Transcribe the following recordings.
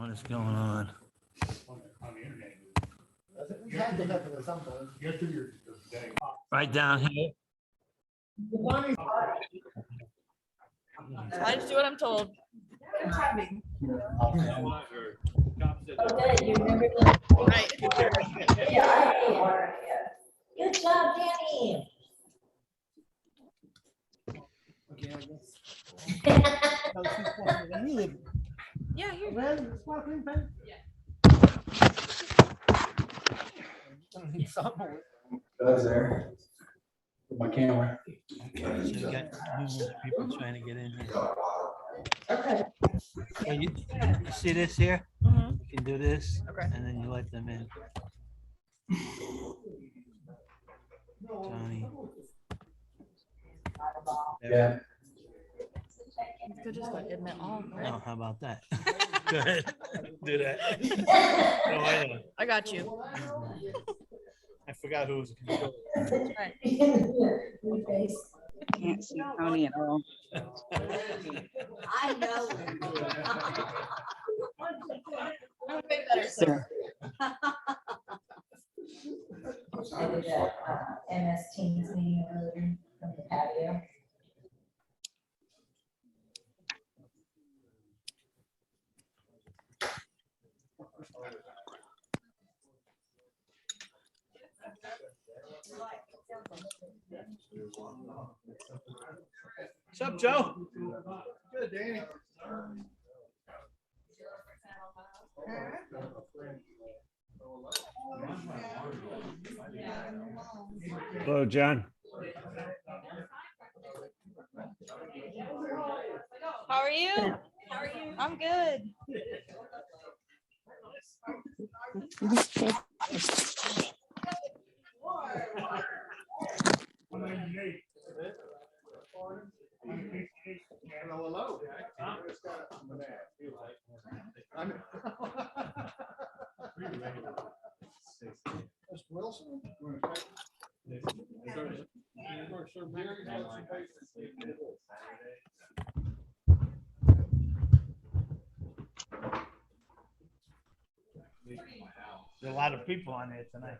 What is going on? On the internet. We had to have it at some point. Get to your day. Right down here. I just do what I'm told. Okay, you remember Right. Yeah, I ate water. Good job, Danny. Okay, I guess. Where you live? Yeah, here. Around the sparkling pen? Guys there. With my camera. Okay, so you got numerous people trying to get in here. Okay. So you see this here? Mhm. You can do this, Okay. and then you let them in. Tony. Yeah. You could just like admit all, right? No, how about that? Go ahead, do that. No, I know. I got you. I forgot who was. Right. Your face. Can't see Tony at all. I know. I'm way better, sir. I did a MS Teams meeting earlier from the patio. What's up, Joe? Good, Danny. Hello, John. How are you? How are you? I'm good. Hello. Mr. Wilson? There's a lot of people on there tonight.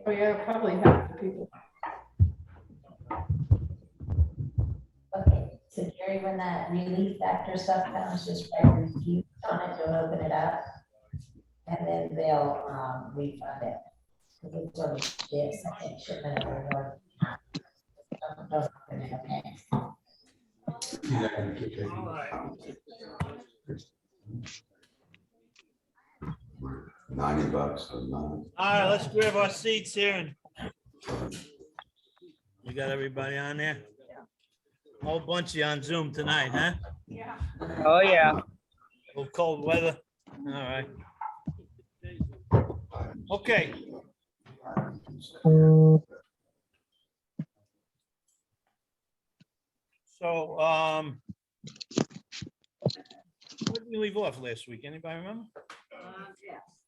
Oh, yeah, probably half the people. Okay, so Gary, when that relief factor stuff comes, just write review on it, don't open it up. And then they'll refund it. Because it's sort of this, I think, shipment of reward. Don't open it, okay? $90 or none. All right, let's grab our seats here. And we got everybody on there. A whole bunch of you on Zoom tonight, huh? Oh, yeah. A little cold weather. All right. Okay. So, where did we leave off last week? Anybody remember?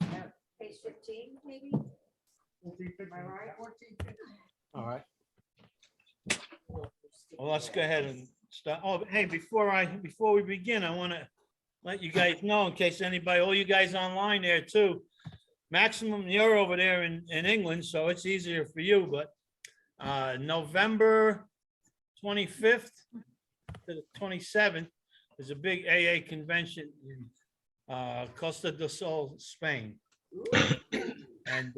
Yes, page 15, maybe? Am I right? All right. Well, let's go ahead and start. Oh, hey, before we begin, I want to let you guys know, in case anybody, all you guys online there too. Maximum, you're over there in England, so it's easier for you, but November 25th to the 27th is a big AA convention in Costa del Sol, Spain. And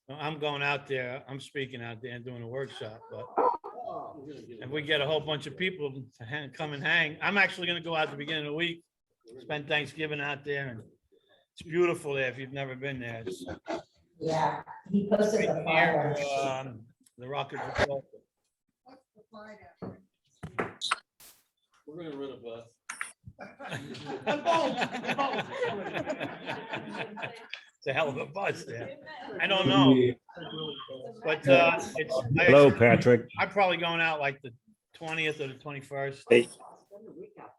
I'm going out there. I'm speaking out there and doing a workshop, but if we get a whole bunch of people to come and hang, I'm actually going to go out at the beginning of the week, spend Thanksgiving out there, and it's beautiful there if you've never been there. It's Yeah, he posted the near flyer. the Rock of Gibraltar. We're gonna rent a bus. It's a hell of a bus there. I don't know, but it's. Hello, Patrick. I'm probably going out like the 20th or the 21st. Hey.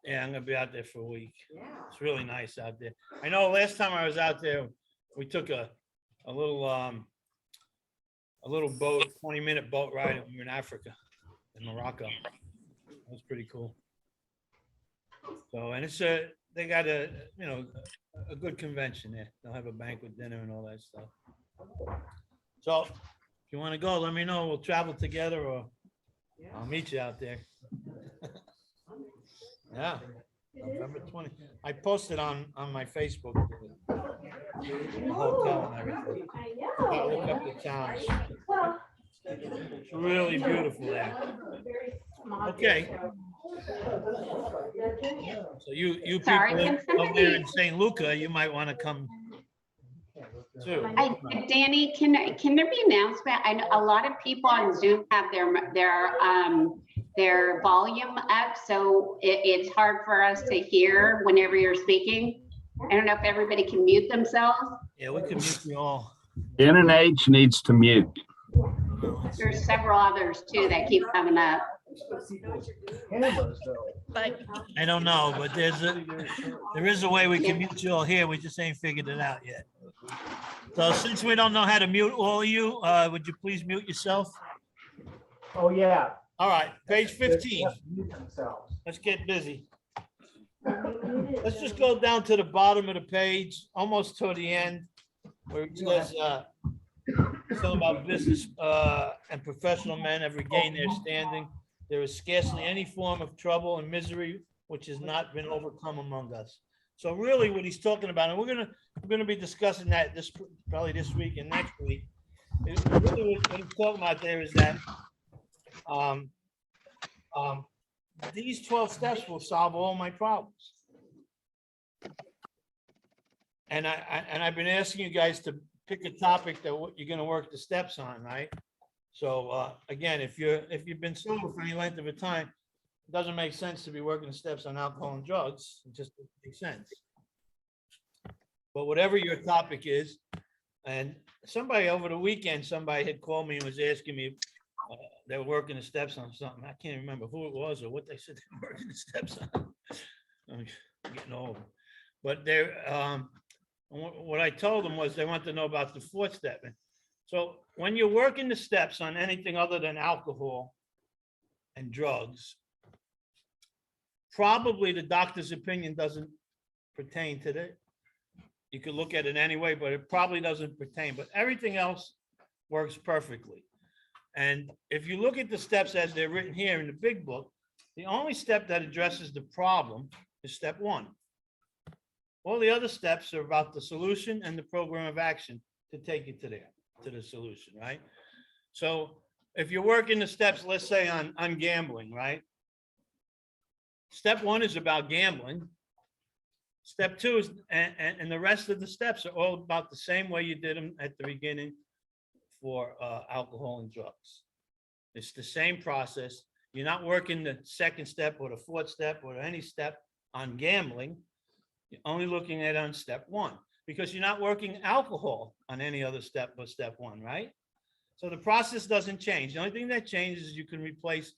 Yeah, I'm gonna be out there for a week. It's really nice out there. I know last time I was out there, we took a little boat, 20-minute boat ride, and we were in Africa, in Morocco. That was pretty cool. So, and they got a good convention there. They'll have a banquet dinner and all that stuff. So if you want to go, let me know. We'll travel together or I'll meet you out there. Yeah, November 20. I posted on my Facebook, the hotel and everything. Gotta look up the towns. It's really beautiful there. Okay. So you Sorry, people can over there in somebody, St. Luca, you might want to come too. Danny, can there be announcement? I know a lot of people on Zoom have their volume up, so it's hard for us to hear whenever you're speaking. I don't know if everybody can mute themselves. Yeah, we can mute you all. NNH needs to mute. There's several others too that keep coming up. But I don't know, but there is a way we can mute you all here. We just ain't figured it out yet. So since we don't know how to mute all of you, would you please mute yourself? Oh, yeah. All right, page 15. Mute themselves. Let's get busy. Let's just go down to the bottom of the page, almost to the end, where it says, something about business and professional men have regained their standing. There is scarcely any form of trouble and misery which has not been overcome among us. So really what he's talking about, and we're gonna be discussing that probably this week and next week. Really what he's talking about there is that these 12 steps will solve all my problems. And I've been asking you guys to pick a topic that you're going to work the steps on, right? So again, if you've been sober for any length of a time, it doesn't make sense to be working the steps on alcohol and drugs. It just doesn't make sense. But whatever your topic is, and somebody over the weekend, somebody had called me and was asking me, they were working the steps on something. I can't remember who it was or what they said they were working the steps on. I'm getting old. But what I told them was they want to know about the fourth step. So when you're working the steps on anything other than alcohol and drugs, probably the doctor's opinion doesn't pertain to that. You could look at it anyway, but it probably doesn't pertain. But everything else works perfectly. And if you look at the steps as they're written here in the big book, the only step that addresses the problem is step 1. All the other steps are about the solution and the program of action to take you to the solution, right? So if you're working the steps, let's say on gambling, right? Step 1 is about gambling. Step 2 is, and the rest of the steps are all about the same way you did them at the beginning for alcohol and drugs. It's the same process. You're not working the second step or the fourth step or any step on gambling. You're only looking at it on step 1 because you're not working alcohol on any other step but step 1, right? So the process doesn't change. The only thing that changes is you can replace,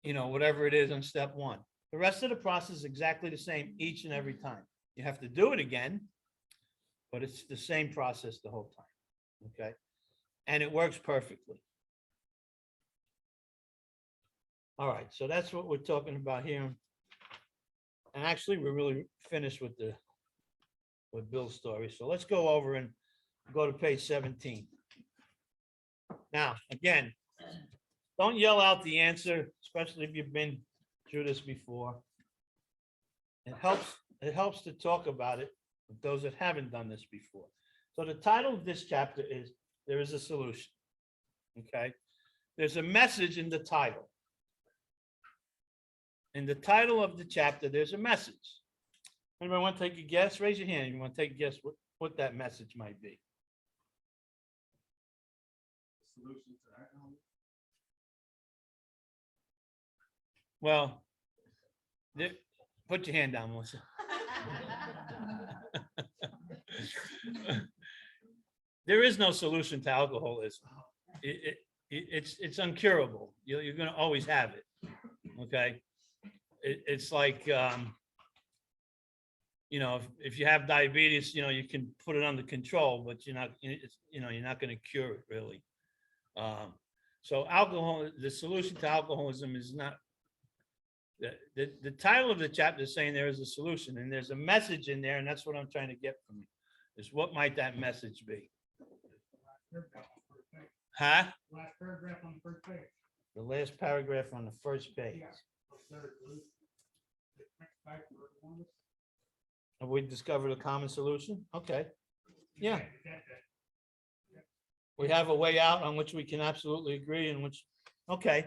whatever it is on step 1. The rest of the process is exactly the same each and every time. You have to do it again, but it's the same process the whole time. Okay, and it works perfectly. All right, so that's what we're talking about here. And actually, we're really finished with Bill's story. So let's go over and go to page 17. Now, again, don't yell out the answer, especially if you've been through this before. It helps to talk about it with those that haven't done this before. So the title of this chapter is There is a Solution. Okay. There's a message in the title. In the title of the chapter, there's a message. Anybody want to take a guess? Raise your hand if you want to take a guess what that message might be. Solution to alcohol. Well, put your hand down, Melissa. There is no solution to alcoholism. It's uncurable. You're going to always have it. Okay. It's like, if you have diabetes, you can put it under control, but you're not going to cure it really. So the solution to alcoholism is not, The title of the chapter is saying there is a solution, and there's a message in there, and that's what I'm trying to get from you. Is what might that message be? Huh? Last paragraph on the first page. The last paragraph on the first page. Have we discovered a common solution? Okay. Yeah. We have a way out on which we can absolutely agree and which, okay,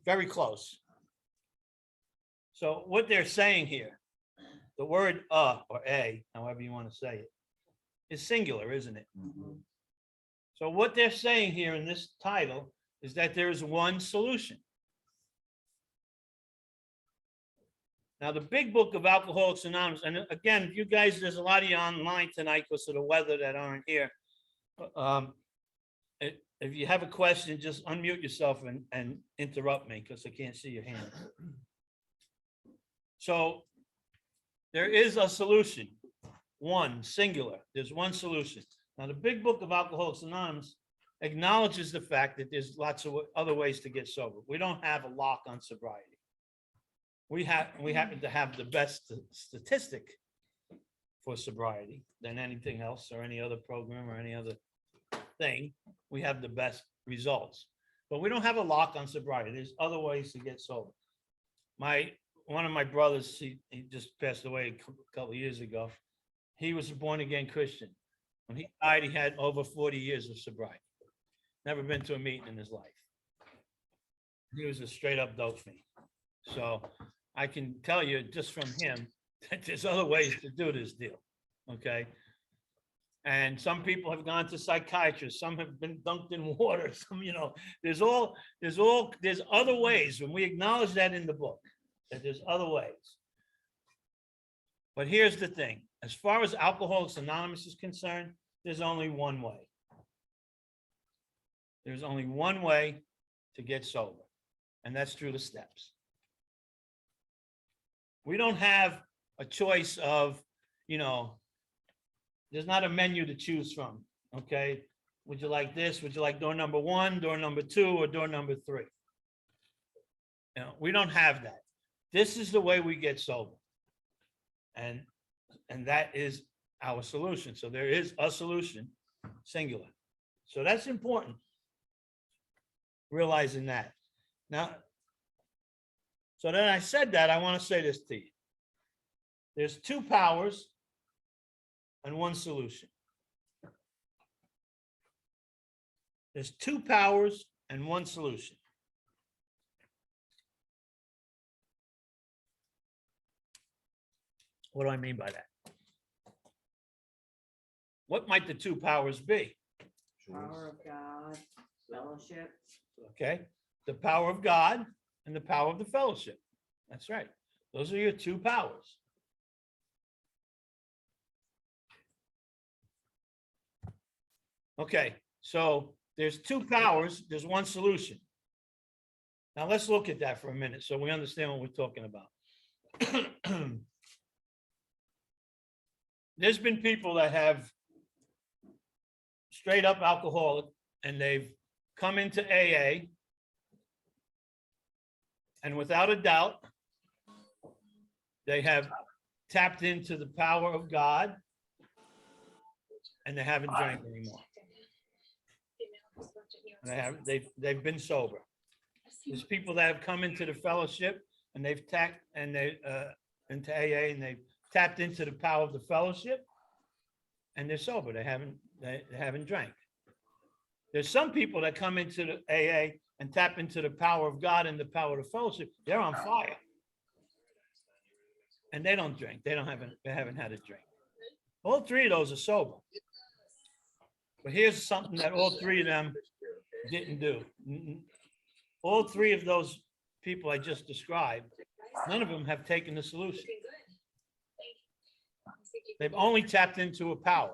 very close. So what they're saying here, the word or a, however you want to say it, is singular, isn't it? So what they're saying here in this title is that there is one solution. Now, the big book of Alcoholics Anonymous, and again, if you guys, there's a lot of you online tonight because of the weather that aren't here. If you have a question, just unmute yourself and interrupt me because I can't see your hand. So there is a solution, one, singular. There's one solution. Now, the big book of Alcoholics Anonymous acknowledges the fact that there's lots of other ways to get sober. We don't have a lock on sobriety. We happen to have the best statistic for sobriety than anything else or any other program or any other thing. We have the best results, but we don't have a lock on sobriety. There's other ways to get sober. One of my brothers, he just passed away a couple of years ago. He was a born again Christian. When he died, he had over 40 years of sobriety. Never been to a meeting in his life. He was a straight up dope fiend. So I can tell you just from him that there's other ways to do this deal. Okay. And some people have gone to psychiatrists. Some have been dunked in water. Some, there's other ways. And we acknowledge that in the book, that there's other ways. But here's the thing. As far as Alcoholics Anonymous is concerned, there's only one way. There's only one way to get sober, and that's through the steps. We don't have a choice of, there's not a menu to choose from, okay? Would you like this? Would you like door number 1, door number 2, or door number 3? We don't have that. This is the way we get sober. And that is our solution. So there is a solution, singular. So that's important, realizing that. Now, so then I said that, I want to say this to you. There's 2 powers and 1 solution. There's 2 powers and 1 solution. What do I mean by that? What might the 2 powers be? Power of God, fellowship. Okay, the power of God and the power of the fellowship. That's right. Those are your 2 powers. Okay, so there's 2 powers, there's 1 solution. Now let's look at that for a minute so we understand what we're talking about. There's been people that have straight up alcoholic and they've come into AA, and without a doubt, they have tapped into the power of God and they haven't drank anymore. And they've been sober. There's people that have come into the fellowship and they've tapped and they into AA and they've tapped into the power of the fellowship and they're sober. They haven't drank. There's some people that come into the AA and tap into the power of God and the power of the fellowship. They're on fire. And they don't drink. They haven't had a drink. All 3 of those are sober. But here's something that all 3 of them didn't do. All 3 of those people I just described, none of them have taken the solution. They've only tapped into a power.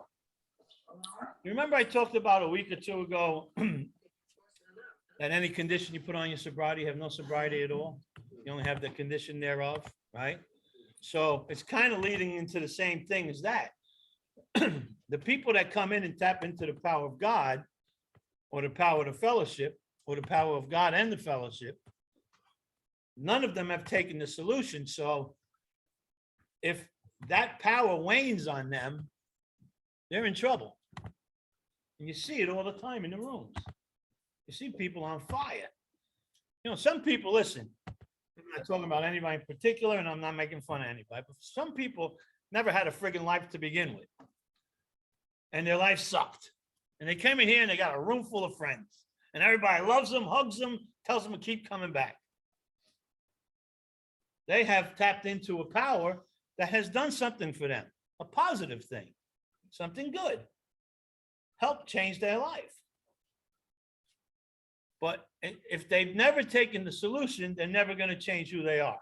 You remember I talked about a week or 2 ago that any condition you put on your sobriety, you have no sobriety at all. You only have the condition thereof, right? So it's kind of leading into the same thing as that. The people that come in and tap into the power of God or the power of the fellowship or the power of God and the fellowship, none of them have taken the solution. So if that power wanes on them, they're in trouble. And you see it all the time in the rooms. You see people on fire. You know, some people, listen, I'm not talking about anybody in particular, and I'm not making fun of anybody, but some people never had a friggin' life to begin with. And their life sucked. And they came in here and they got a room full of friends. And everybody loves them, hugs them, tells them to keep coming back. They have tapped into a power that has done something for them, a positive thing, something good, helped change their life. But if they've never taken the solution, they're never going to change who they are.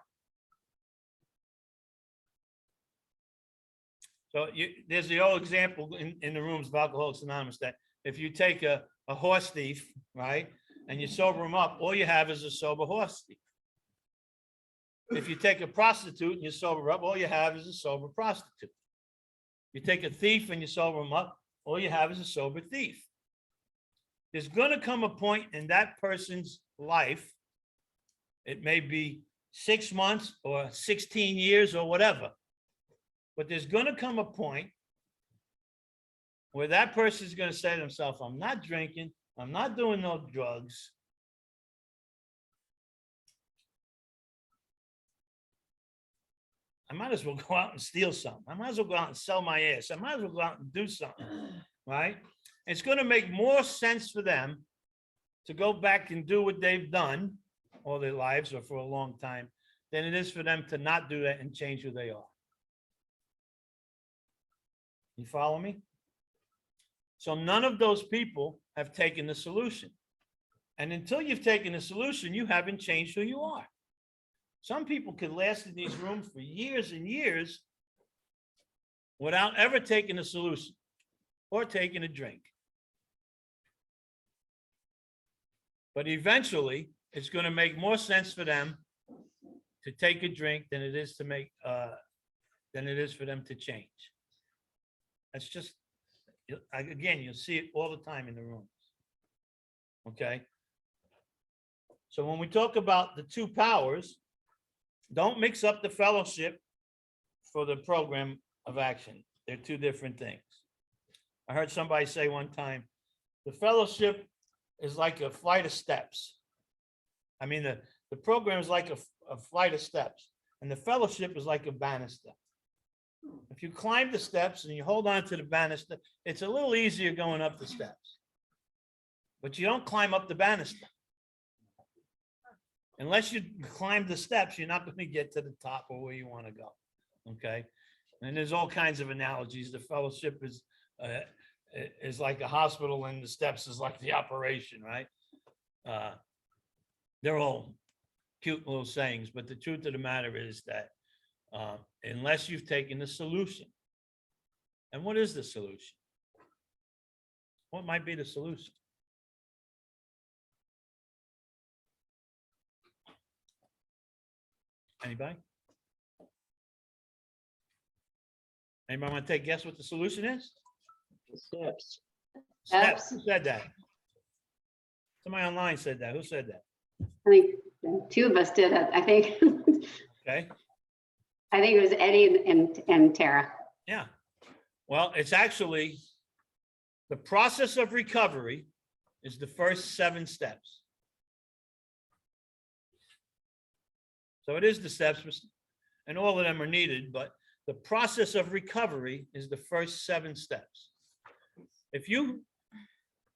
So there's the old example in the rooms of Alcoholics Anonymous that if you take a horse thief, right, and you sober him up, all you have is a sober horse thief. If you take a prostitute and you sober her up, all you have is a sober prostitute. You take a thief and you sober him up, all you have is a sober thief. There's going to come a point in that person's life, it may be 6 months or 16 years or whatever, but there's going to come a point where that person is going to say to himself, I'm not drinking, I'm not doing no drugs. I might as well go out and steal something. I might as well go out and sell my ass. I might as well go out and do something, right? It's going to make more sense for them to go back and do what they've done all their lives or for a long time than it is for them to not do that and change who they are. You follow me? So none of those people have taken the solution. And until you've taken the solution, you haven't changed who you are. Some people could last in these rooms for years and years without ever taking a solution or taking a drink. But eventually, it's going to make more sense for them to take a drink than it is for them to change. That's just, again, you'll see it all the time in the rooms. Okay. So when we talk about the two powers, don't mix up the fellowship for the program of action. They're two different things. I heard somebody say one time, the fellowship is like a flight of steps. I mean, the program is like a flight of steps, and the fellowship is like a banister. If you climb the steps and you hold on to the banister, it's a little easier going up the steps. But you don't climb up the banister. Unless you climb the steps, you're not going to get to the top or where you want to go. Okay. And there's all kinds of analogies. The fellowship is like a hospital and the steps is like the operation, right? They're all cute little sayings, but the truth of the matter is that unless you've taken the solution, and what is the solution? What might be the solution? Anybody? Anybody want to take a guess what the solution is? Steps. Steps. Who said that? Somebody online said that. Who said that? I think two of us did it, I think. Okay. I think it was Eddie and Tara. Yeah. Well, it's actually the process of recovery is the first 7 steps. So it is the steps, and all of them are needed, but the process of recovery is the first 7 steps. If you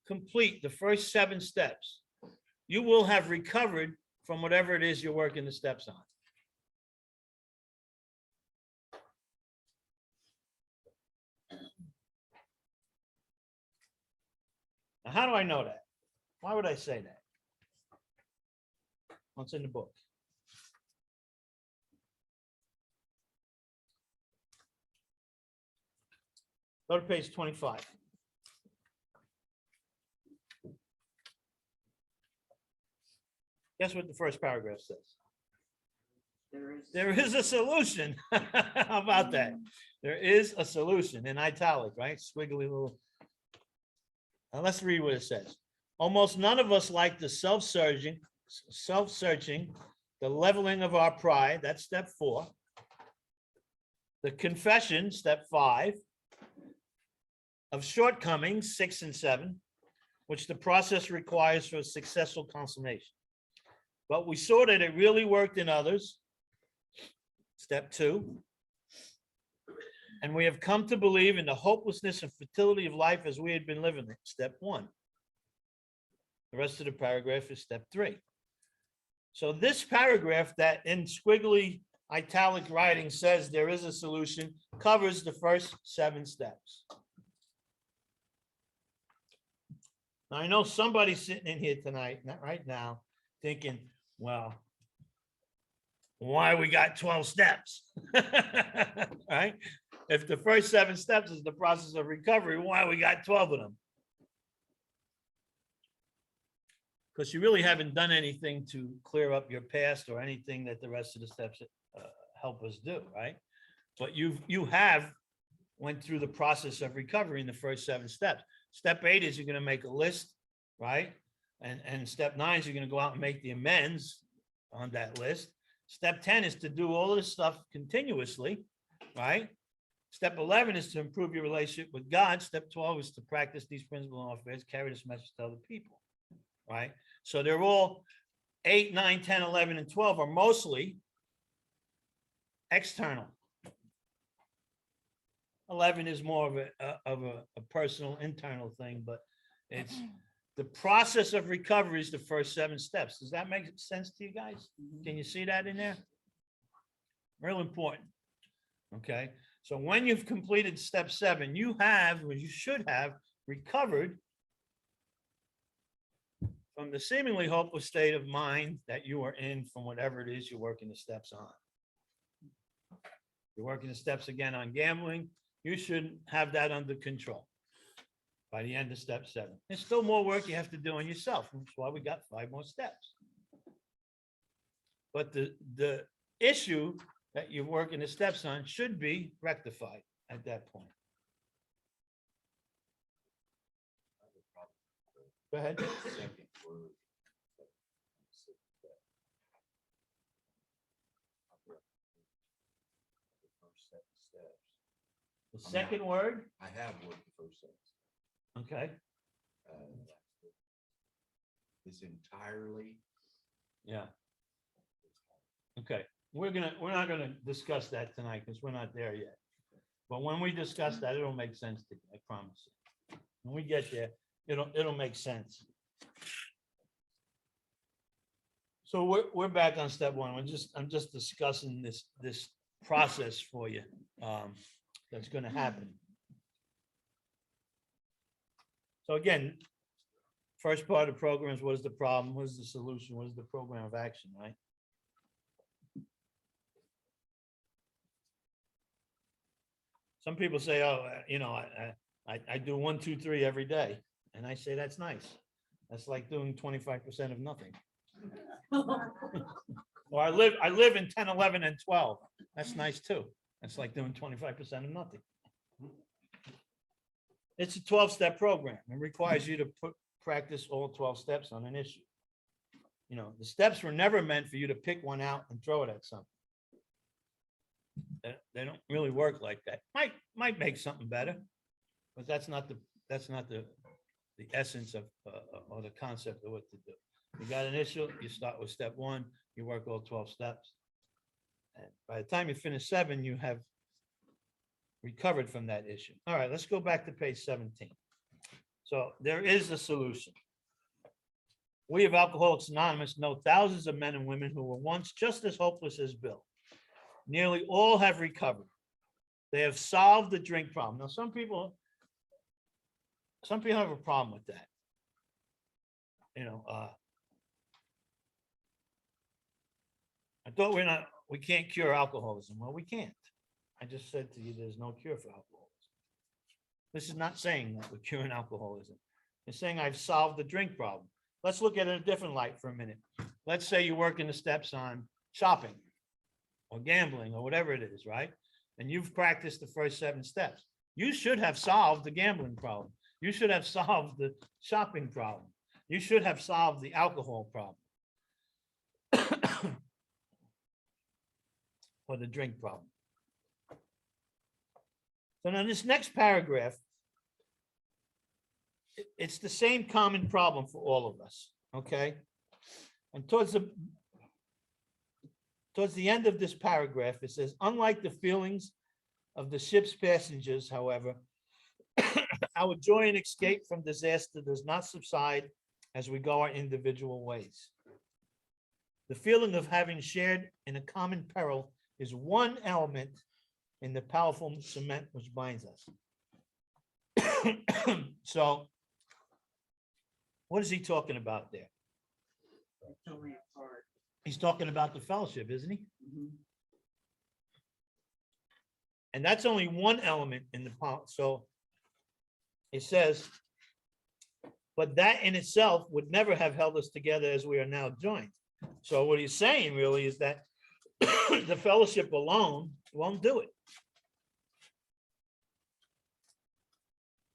complete the first 7 steps, you will have recovered from whatever it is you're working the steps on. Now, how do I know that? Why would I say that? What's in the book? Go to page 25. Guess what the first paragraph says? There is a solution. How about that? There is a solution in italic, right? Squiggly little. Now let's read what it says. Almost none of us like the self-searching, The leveling of our pride, that's step 4. The confession, step 5. Of shortcomings, 6 and 7, which the process requires for a successful consummation. But we saw that it really worked in others. Step 2. And we have come to believe in the hopelessness and futility of life as we had been living it. Step 1. The rest of the paragraph is step 3. So this paragraph that in squiggly italic writing says there is a solution covers the first 7 steps. Now, I know somebody's sitting in here tonight, not right now, thinking, well, why we got 12 steps? Right? If the first 7 steps is the process of recovery, why we got 12 of them? Because you really haven't done anything to clear up your past or anything that the rest of the steps help us do, right? But you have went through the process of recovery in the first 7 steps. Step 8 is you're going to make a list, right? And step 9 is you're going to go out and make the amends on that list. Step 10 is to do all of this stuff continuously, right? Step 11 is to improve your relationship with God. Step 12 is to practice these principles and affairs, carry this message to other people, right? So they're all 8, 9, 10, 11, and 12 are mostly external. 11 is more of a personal internal thing, but it's the process of recovery is the first 7 steps. Does that make sense to you guys? Can you see that in there? Real important. Okay. So when you've completed step 7, you have, or you should have, recovered from the seemingly hopeless state of mind that you are in from whatever it is you're working the steps on. You're working the steps again on gambling. You should have that under control by the end of step 7. There's still more work you have to do on yourself. That's why we got 5 more steps. But the issue that you're working the steps on should be rectified at that point. Go ahead. The second word? I have worked the first sentence. Okay. Is entirely. Yeah. Okay. We're not gonna discuss that tonight because we're not there yet. But when we discuss that, it'll make sense to you, I promise you. When we get there, it'll make sense. So we're back on step 1. I'm just discussing this process for you. That's going to happen. So again, first part of the program is what is the problem? What is the solution? What is the program of action, right? Some people say, oh, I do 1, 2, 3 every day. And I say, that's nice. That's like doing 25% of nothing. Or I live in 10, 11, and 12. That's nice too. It's like doing 25% of nothing. It's a 12-step program. It requires you to practice all 12 steps on an issue. The steps were never meant for you to pick one out and throw it at something. They don't really work like that. Might make something better, but that's not the essence of or the concept of what to do. You got an issue, you start with step 1, you work all 12 steps. And by the time you finish 7, you have recovered from that issue. All right, let's go back to page 17. So there is a solution. We of Alcoholics Anonymous know thousands of men and women who were once just as hopeless as Bill. Nearly all have recovered. They have solved the drink problem. Now, some people have a problem with that. I thought we can't cure alcoholism. Well, we can't. I just said to you, there's no cure for alcoholism. This is not saying that we're curing alcoholism. It's saying I've solved the drink problem. Let's look at it in a different light for a minute. Let's say you're working the steps on shopping or gambling or whatever it is, right? And you've practiced the first 7 steps. You should have solved the gambling problem. You should have solved the shopping problem. You should have solved the alcohol problem. or the drink problem. So now this next paragraph, it's the same common problem for all of us, okay? And towards the end of this paragraph, it says, unlike the feelings of the ship's passengers, however, our joy and escape from disaster does not subside as we go our individual ways. The feeling of having shared in a common peril is one element in the powerful cement which binds us. So, what is he talking about there? He's talking about the fellowship, isn't he? And that's only one element in the power. So it says, but that in itself would never have held us together as we are now joined. So what he's saying really is that the fellowship alone won't do it.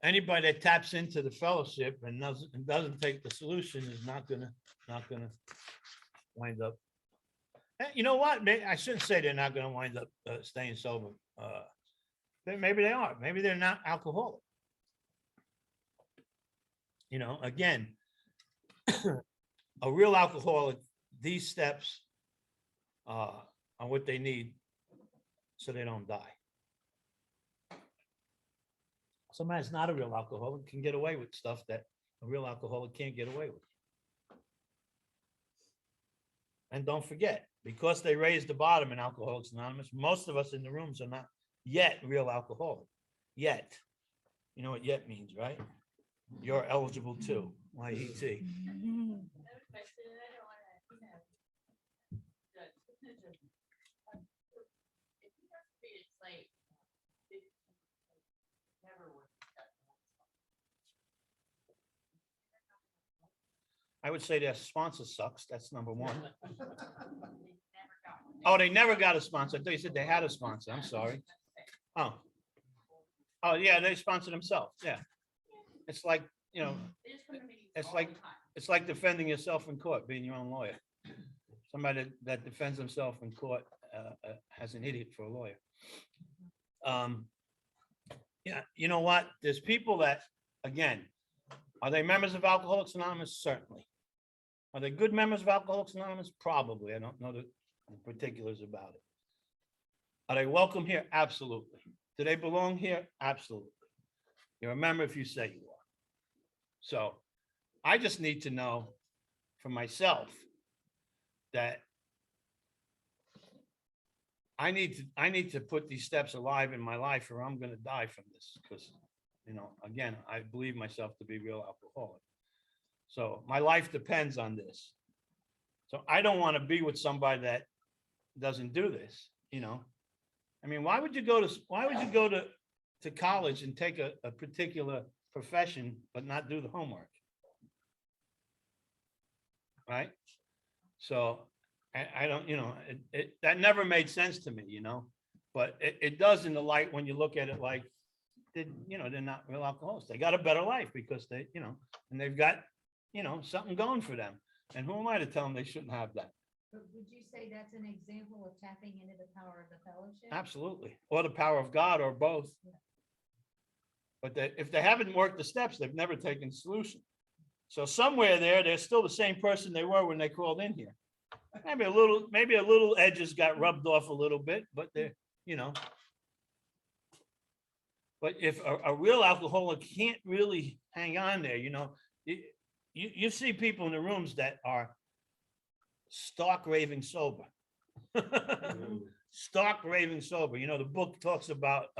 Anybody that taps into the fellowship and doesn't take the solution is not gonna wind up. You know what? I shouldn't say they're not gonna wind up staying sober. Maybe they are. Maybe they're not alcoholic. You know, again, a real alcoholic, these steps are what they need so they don't die. Somebody that's not a real alcoholic can get away with stuff that a real alcoholic can't get away with. And don't forget, because they raised the bottom in Alcoholics Anonymous, most of us in the rooms are not yet real alcoholic. Yet. You know what yet means, right? You're eligible too, YET. I would say their sponsor sucks. That's number one. Oh, they never got a sponsor. I thought you said they had a sponsor. I'm sorry. Oh. Oh, yeah, they sponsor themselves. Yeah. It's like, you know, it's like defending yourself in court, being your own lawyer. Somebody that defends himself in court has an idiot for a lawyer. Yeah, you know what? There's people that, again, are they members of Alcoholics Anonymous? Certainly. Are they good members of Alcoholics Anonymous? Probably. I don't know the particulars about it. Are they welcome here? Absolutely. Do they belong here? Absolutely. You're a member if you say you are. So I just need to know for myself that I need to put these steps alive in my life or I'm going to die from this because, you know, again, I believe myself to be real alcoholic. So my life depends on this. So I don't want to be with somebody that doesn't do this, you know. I mean, why would you go to college and take a particular profession but not do the homework? Right? So I don't, you know, that never made sense to me, you know, but it does in the light when you look at it like, you know, they're not real alcoholics. They got a better life because they, you know, and they've got, you know, something going for them. And who am I to tell them they shouldn't have that? But would you say that's an example of tapping into the power of the fellowship? Absolutely. Or the power of God or both. But if they haven't worked the steps, they've never taken the solution. So somewhere there, they're still the same person they were when they crawled in here. Maybe a little edges got rubbed off a little bit, but they're, you know. But if a real alcoholic can't really hang on there, you know, you see people in the rooms that are stark raving sober. Stark raving sober. You know, the book talks about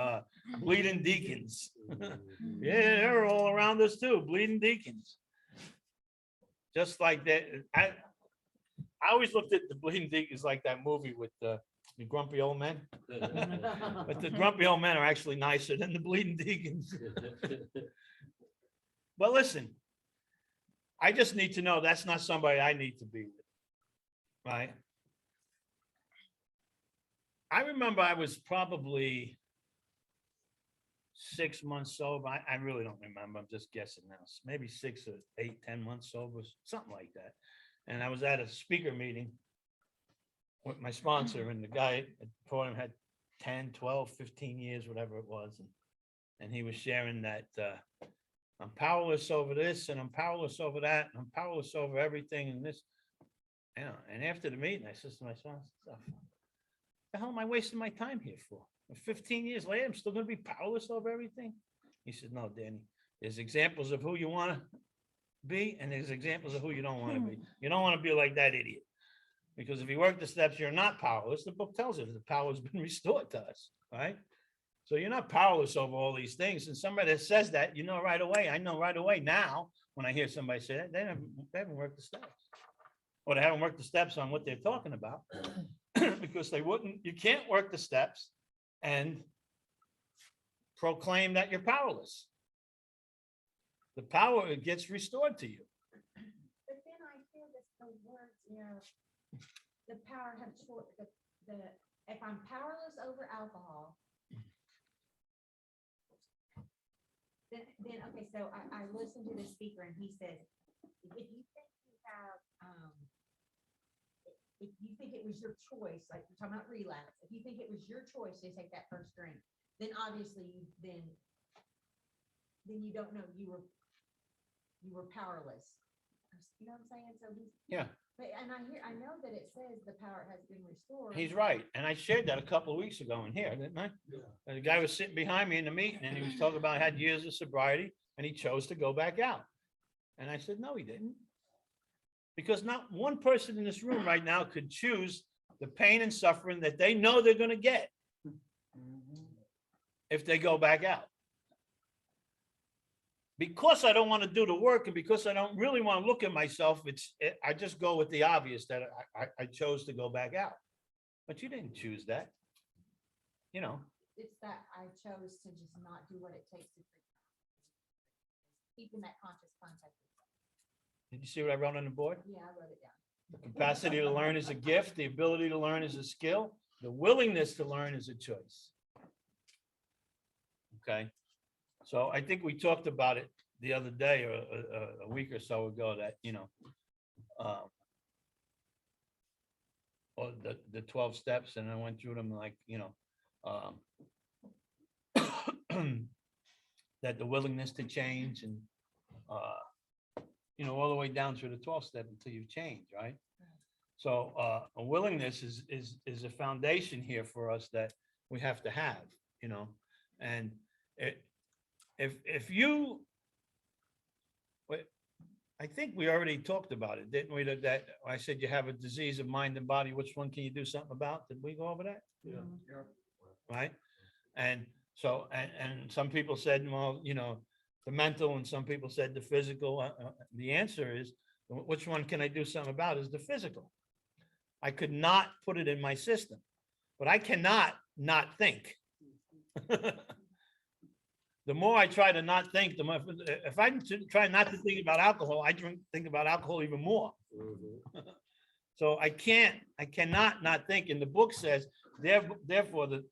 bleeding deacons. Yeah, they're all around us too, bleeding deacons. Just like that. I always looked at the bleeding deacons like that movie with the grumpy old men. But the grumpy old men are actually nicer than the bleeding deacons. But listen, I just need to know that's not somebody I need to be with. Right? I remember I was probably 6 months sober. I really don't remember. I'm just guessing now. Maybe 6 or 8, 10 months sober, something like that. And I was at a speaker meeting with my sponsor, and the guy at the podium had 10, 12, 15 years, whatever it was. And he was sharing that I'm powerless over this and I'm powerless over that. And I'm powerless over everything and this. You know, and after the meeting, I said to my son, the hell am I wasting my time here for? 15 years later, I'm still going to be powerless over everything? He said, no, Danny, there's examples of who you want to be and there's examples of who you don't want to be. You don't want to be like that idiot. Because if you work the steps, you're not powerless. The book tells us the power has been restored to us, right? So you're not powerless over all these things. And somebody that says that, you know right away. I know right away now when I hear somebody say that, they haven't worked the steps. Or they haven't worked the steps on what they're talking about. Because you can't work the steps and proclaim that you're powerless. The power gets restored to you. But then I hear this, the words, you know, the power have short, if I'm powerless over alcohol, then, okay, so I listened to the speaker and he says, if you think you have, if you think it was your choice, like we're talking about relapse, if you think it was your choice to take that first drink, then obviously then you don't know you were powerless. You know what I'm saying? So Yeah. But, and I know that it says the power has been restored. He's right. And I shared that a couple of weeks ago in here, didn't I? Yeah. The guy was sitting behind me in the meeting and he was talking about had years of sobriety and he chose to go back out. And I said, no, he didn't. Because not one person in this room right now could choose the pain and suffering that they know they're going to get if they go back out. Because I don't want to do the work and because I don't really want to look at myself, I just go with the obvious that I chose to go back out. But you didn't choose that. You know. It's that I chose to just not do what it takes to keep in that conscious contact. Did you see what I wrote on the board? Yeah, I wrote it down. The capacity to learn is a gift. The ability to learn is a skill. The willingness to learn is a choice. Okay. So I think we talked about it the other day or a week or so ago that, you know, or the 12 steps, and I went through them like, you know, that the willingness to change and, you know, all the way down through the 12th step until you've changed, right? So a willingness is a foundation here for us that we have to have, you know, and if you, I think we already talked about it, didn't we? That I said you have a disease of mind and body. Which one can you do something about? Did we go over that? Yeah. Right. And so, and some people said, well, you know, the mental, and some people said the physical. The answer is, which one can I do something about? Is the physical. I could not put it in my system, but I cannot not think. The more I try to not think, the more, if I try not to think about alcohol, I think about alcohol even more. So I cannot not think. And the book says, therefore, the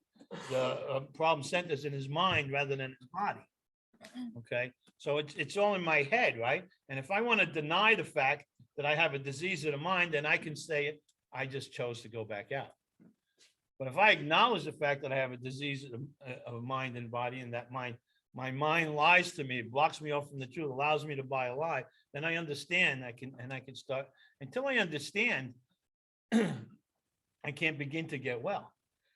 problem centers in his mind rather than his body. Okay, so it's all in my head, right? And if I want to deny the fact that I have a disease of the mind, then I can say it. I just chose to go back out. But if I acknowledge the fact that I have a disease of mind and body, and that my mind lies to me, it blocks me off from the truth, allows me to buy a lie, then I understand. I can start. Until I understand, I can't begin to get well.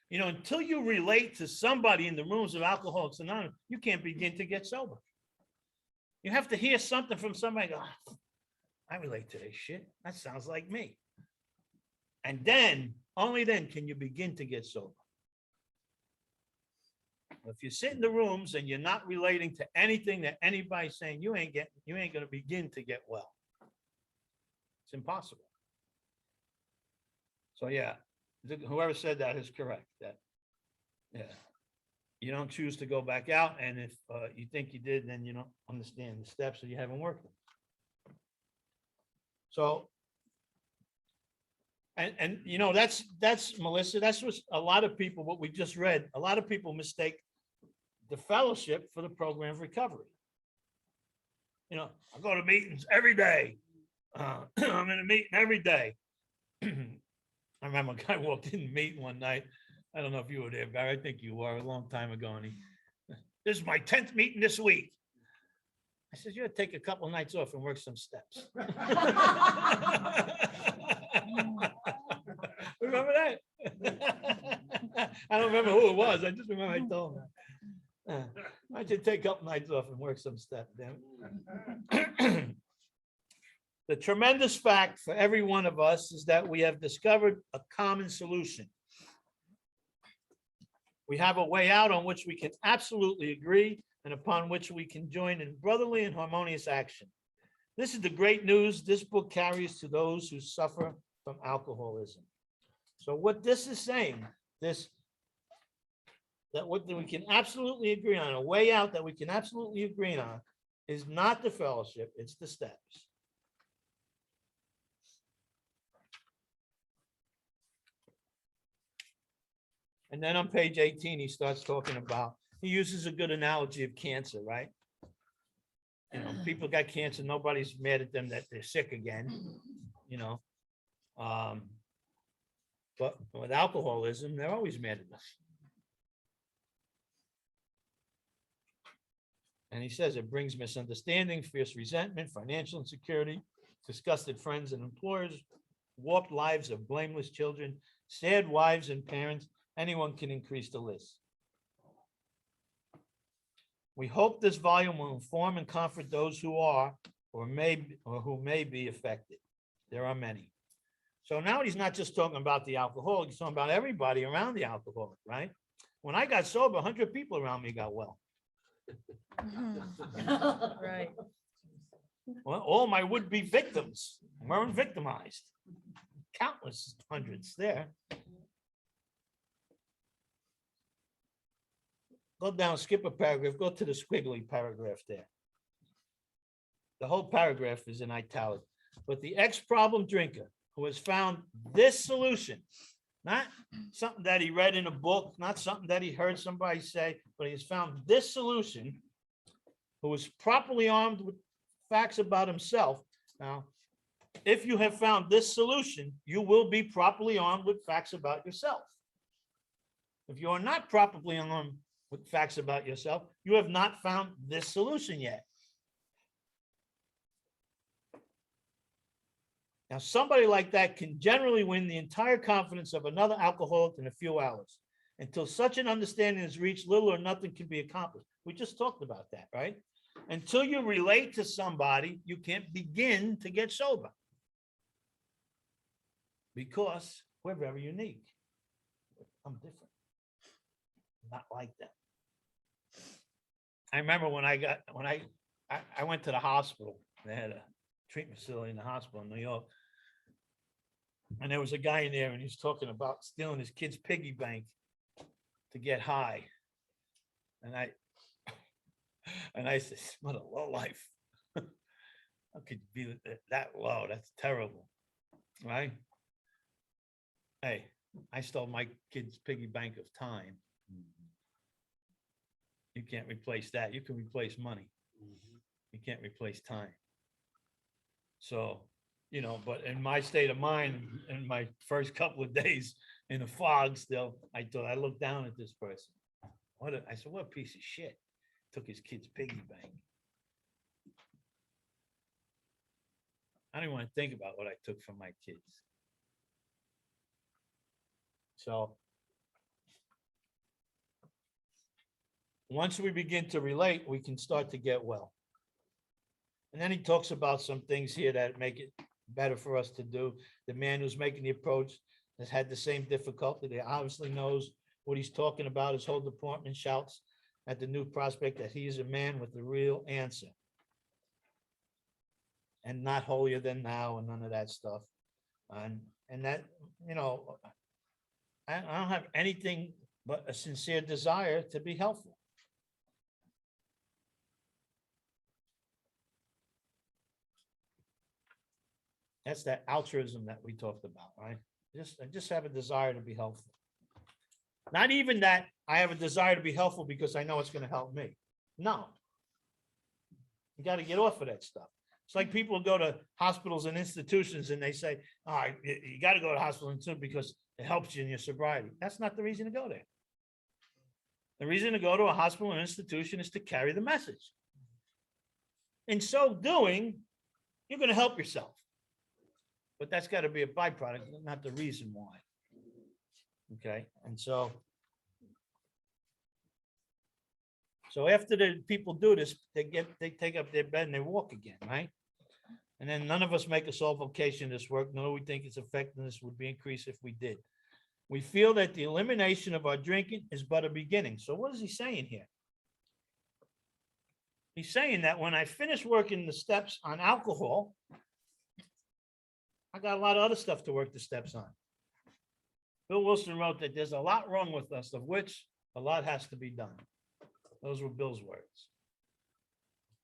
You know, until you relate to somebody in the rooms of Alcoholics Anonymous, you can't begin to get sober. You have to hear something from somebody. Go, oh, I relate to this shit. That sounds like me. And then, only then can you begin to get sober. If you sit in the rooms and you're not relating to anything that anybody's saying, you ain't going to begin to get well. It's impossible. So yeah, whoever said that is correct. That, yeah, you don't choose to go back out, and if you think you did, then you don't understand the steps, or you haven't worked them. So, and you know, that's Melissa. That's what a lot of people, what we just read. A lot of people mistake the fellowship for the program of recovery. You know, I go to meetings every day. I'm in a meeting every day. I remember a guy walked in the meeting one night. I don't know if you were there, Barry. I think you were a long time ago. And this is my 10th meeting this week. I said, you ought to take a couple of nights off and work some steps. Remember that? I don't remember who it was. I just remember I told him that. I should take a couple nights off and work some steps. Damn it. The tremendous fact for every one of us is that we have discovered a common solution. We have a way out on which we can absolutely agree and upon which we can join in brotherly and harmonious action. This is the great news this book carries to those who suffer from alcoholism. So what this is saying, that what we can absolutely agree on, a way out that we can absolutely agree on, is not the fellowship, it's the steps. And then on page 18, he starts talking about, he uses a good analogy of cancer, right? You know, people got cancer, nobody's mad at them that they're sick again, you know. But with alcoholism, they're always mad at us. And he says it brings misunderstanding, fierce resentment, financial insecurity, disgusted friends and employers, warped lives of blameless children, sad wives and parents. Anyone can increase the list. We hope this volume will inform and comfort those who are or who may be affected. There are many. So now he's not just talking about the alcoholic, he's talking about everybody around the alcoholic, right? When I got sober, 100 people around me got well. Right. Well, all my would-be victims weren't victimized. Countless hundreds there. Go down, skip a paragraph, go to the squiggly paragraph there. The whole paragraph is in italic. But the ex-problem drinker who has found this solution, not something that he read in a book, not something that he heard somebody say, but he has found this solution, who is properly armed with facts about himself. Now, if you have found this solution, you will be properly armed with facts about yourself. If you are not properly armed with facts about yourself, you have not found this solution yet. Now, somebody like that can generally win the entire confidence of another alcoholic in a few hours. Until such an understanding is reached, little or nothing can be accomplished. We just talked about that, right? Until you relate to somebody, you can't begin to get sober. Because we're very unique. I'm different. Not like that. I remember when I went to the hospital. They had a treatment facility in the hospital in New York. And there was a guy in there and he was talking about stealing his kid's piggy bank to get high. And I said, what a low life. How could you be that low? That's terrible. Right? Hey, I stole my kid's piggy bank of time. You can't replace that. You can replace money. You can't replace time. So, you know, but in my state of mind, in my first couple of days in the fog still, I thought, I looked down at this person. I said, what a piece of shit. Took his kid's piggy bank. I didn't want to think about what I took from my kids. So once we begin to relate, we can start to get well. And then he talks about some things here that make it better for us to do. The man who's making the approach has had the same difficulty. He obviously knows what he's talking about. His whole department shouts at the new prospect that he is a man with the real answer. And not holier than thou and none of that stuff. And that, you know, I don't have anything but a sincere desire to be helpful. That's that altruism that we talked about, right? I just have a desire to be helpful. Not even that I have a desire to be helpful because I know it's going to help me. No. You got to get off of that stuff. It's like people go to hospitals and institutions and they say, all right, you got to go to hospital and because it helps you in your sobriety. That's not the reason to go there. The reason to go to a hospital or institution is to carry the message. In so doing, you're going to help yourself. But that's got to be a byproduct, not the reason why. Okay, and so after the people do this, they take up their bed and they walk again, right? And then none of us make a sole vocation of this work, nor we think its effectiveness would be increased if we did. We feel that the elimination of our drinking is but a beginning. So what is he saying here? He's saying that when I finish working the steps on alcohol, I got a lot of other stuff to work the steps on. Bill Wilson wrote that there's a lot wrong with us, of which a lot has to be done. Those were Bill's words.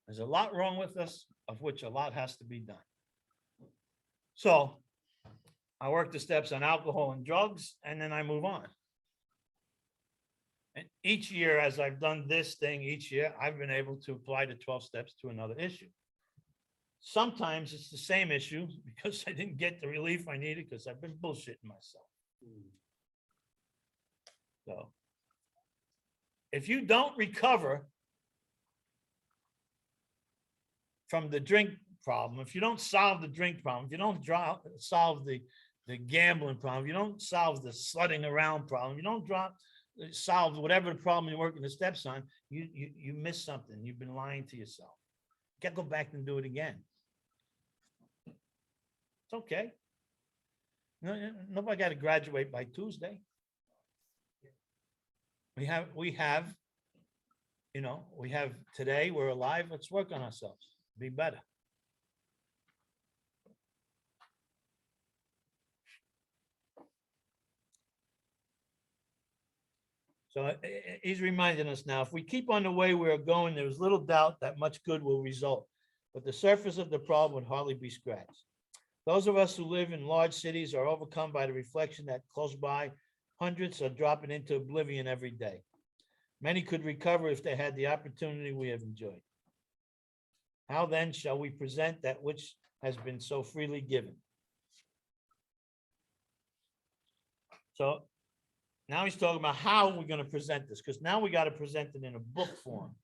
There's a lot wrong with us, of which a lot has to be done. So I work the steps on alcohol and drugs, and then I move on. And each year, as I've done this thing each year, I've been able to apply the 12 steps to another issue. Sometimes it's the same issue because I didn't get the relief I needed because I've been bullshitting myself. So if you don't recover from the drink problem, if you don't solve the drink problem, if you don't solve the gambling problem, if you don't solve the slutting around problem, you don't solve whatever the problem you're working the steps on, you miss something. You've been lying to yourself. You got to go back and do it again. It's okay. Nobody got to graduate by Tuesday. We have today, we're alive. Let's work on ourselves. Be better. So he's reminding us now, if we keep on the way we are going, there's little doubt that much good will result, but the surface of the problem would hardly be scratched. Those of us who live in large cities are overcome by the reflection that close by, hundreds are dropping into oblivion every day. Many could recover if they had the opportunity we have enjoyed. How then shall we present that which has been so freely given? So now he's talking about how we're going to present this, because now we got to present it in a book form,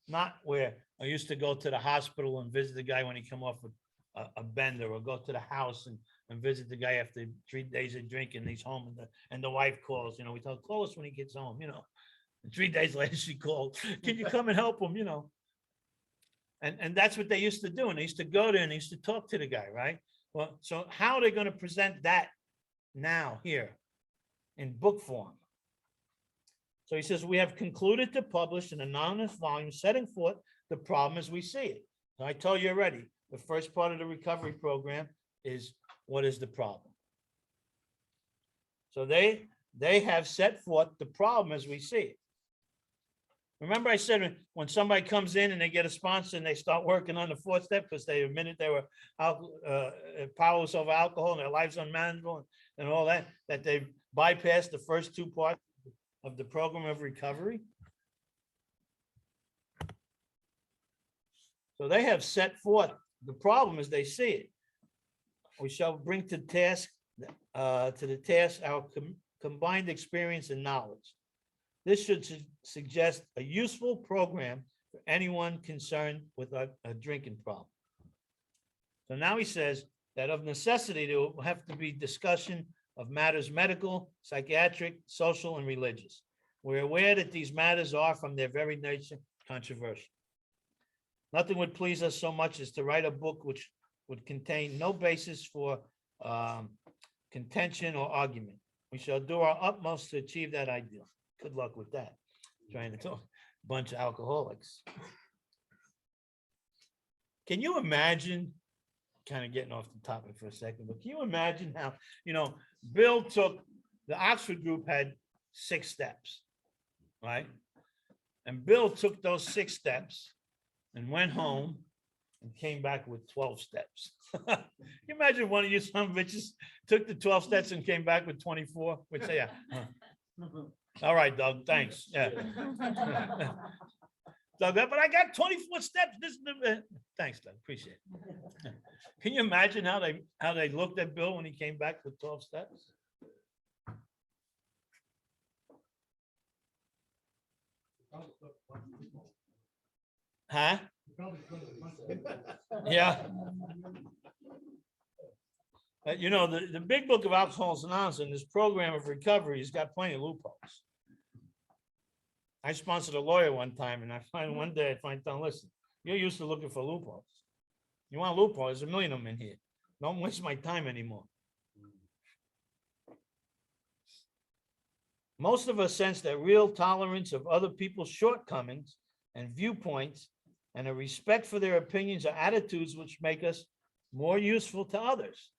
not where I used to go to the hospital and visit the guy when he come off a bender, or go to the house and visit the guy after 3 days of drinking. He's home and the wife calls, we tell, call us when he gets home, And 3 days later she called, can you come and help him, And that's what they used to do. And they used to go there and they used to talk to the guy, right? Well, so how are they going to present that now here in book form? So he says, we have concluded to publish an anonymous volume setting forth the problem as we see it. So I told you already, the first part of the recovery program is what is the problem? So they have set forth the problem as we see it. Remember I said when somebody comes in and they get a sponsor and they start working on the fourth step because they admitted they were powerless over alcohol and their life's unmanageable and all that they've bypassed the first two parts of the program of recovery. So they have set forth the problem as they see it. We shall bring to the task our combined experience and knowledge. This should suggest a useful program for anyone concerned with a drinking problem. So now he says that of necessity, there will have to be discussion of matters medical, psychiatric, social, and religious. We're aware that these matters are, from their very nature, controversial. Nothing would please us so much as to write a book which would contain no basis for contention or argument. We shall do our utmost to achieve that ideal. Good luck with that. Trying to talk a bunch of alcoholics. Can you imagine, kind of getting off the topic for a second, but can you imagine how, Bill took, the Oxford group had 6 steps, right? And Bill took those 6 steps and went home and came back with 12 steps. Can you imagine one of you son of bitches took the 12 steps and came back with 24? We'd say, yeah. All right, Doug, thanks. Yeah. Doug, but I got 24 steps. Thanks, Doug. Appreciate it. Can you imagine how they looked at Bill when he came back with 12 steps? Huh? Yeah. You know, the big book of Alcoholics Anonymous and this program of recovery has got plenty of loopholes. I sponsored a lawyer one time, and one day I find out, listen, you're used to looking for loopholes. You want a loophole? There's a million of them in here. Don't waste my time anymore. Most of us sense that real tolerance of other people's shortcomings and viewpoints and a respect for their opinions or attitudes which make us more useful to others.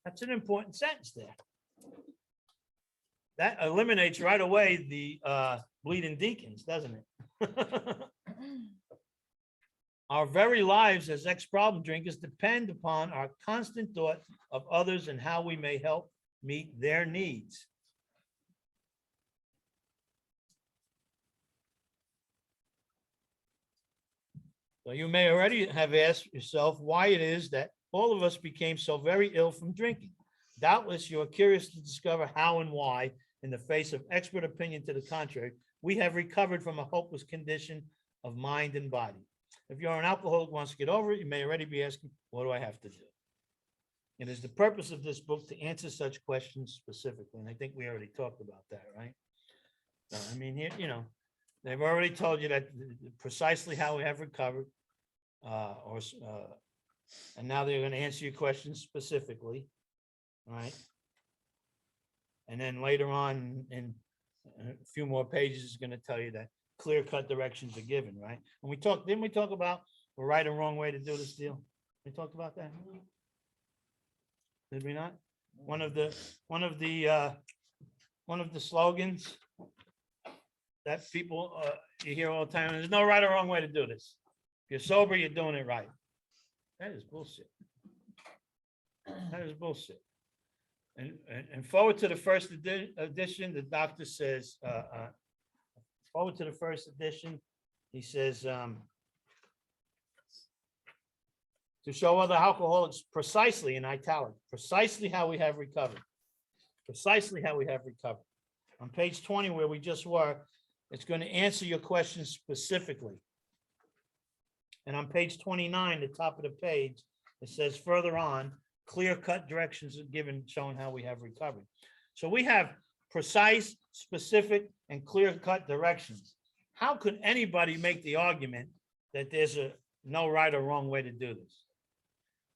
That's an important sentence there. That eliminates right away the bleeding deacons, doesn't it? Our very lives as ex-problem drinkers depend upon our constant thought of others and how we may help meet their needs. So you may already have asked yourself why it is that all of us became so very ill from drinking. Doubtless you are curious to discover how and why, in the face of expert opinion to the contrary, we have recovered from a hopeless condition of mind and body. If you're an alcoholic who wants to get over it, you may already be asking, what do I have to do? It is the purpose of this book to answer such questions specifically. And I think we already talked about that, right? So, I mean, here, you know, they've already told you that precisely how we have recovered, and now they're going to answer your questions specifically, right? And then later on in a few more pages is going to tell you that clear-cut directions are given, right? And didn't we talk about the right and wrong way to do this deal? We talked about that? Did we not? One of the slogans that people you hear all the time, there's no right or wrong way to do this. If you're sober, you're doing it right. That is bullshit. That is bullshit. And forward to the first edition, the doctor says, forward to the first edition, he says, to show other alcoholics precisely, in italic, precisely how we have recovered. Precisely how we have recovered. On page 20, where we just were, it's going to answer your questions specifically. And on page 29, the top of the page, it says further on, clear-cut directions are given showing how we have recovered. So we have precise, specific, and clear-cut directions. How could anybody make the argument that there's no right or wrong way to do this?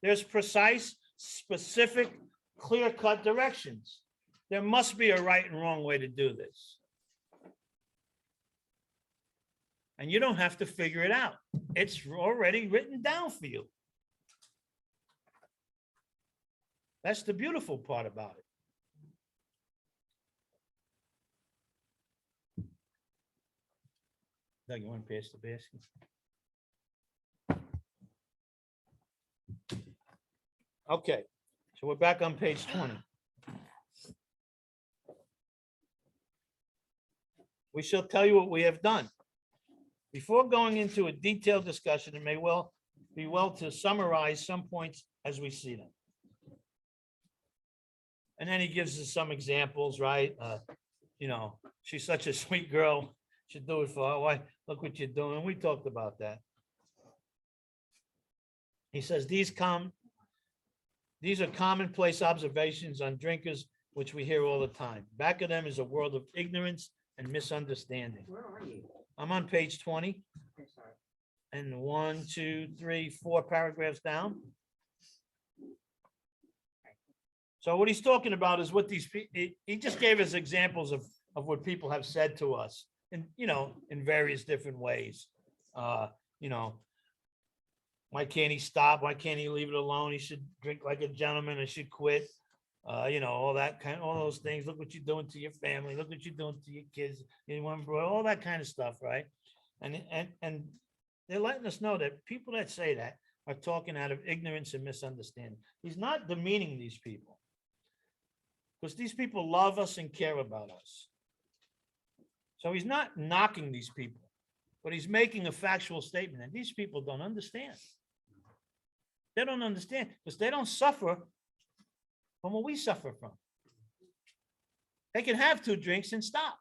There's precise, specific, clear-cut directions. There must be a right and wrong way to do this. And you don't have to figure it out. It's already written down for you. That's the beautiful part about it. Doug, you want to pass the basket? Okay, so we're back on page 20. We shall tell you what we have done. Before going into a detailed discussion, it may be well to summarize some points as we see them. And then he gives us some examples, right? You know, she's such a sweet girl. Should do it for her. Why? Look what you're doing. We talked about that. He says these are commonplace observations on drinkers, which we hear all the time. Back of them is a world of ignorance and misunderstanding. Where are you? I'm on page 20. Okay, sorry. And 1, 2, 3, 4 paragraphs down. So what he's talking about is what these people, he just gave us examples of what people have said to us, and in various different ways. Why can't he stop? Why can't he leave it alone? He should drink like a gentleman. He should quit. All those things. Look what you're doing to your family. Look what you're doing to your kids. All that kind of stuff, right? And they're letting us know that people that say that are talking out of ignorance and misunderstanding. He's not demeaning these people, because these people love us and care about us. So he's not knocking these people. but he's making a factual statement, and these people don't understand. They don't understand because they don't suffer from what we suffer from. They can have 2 drinks and stop.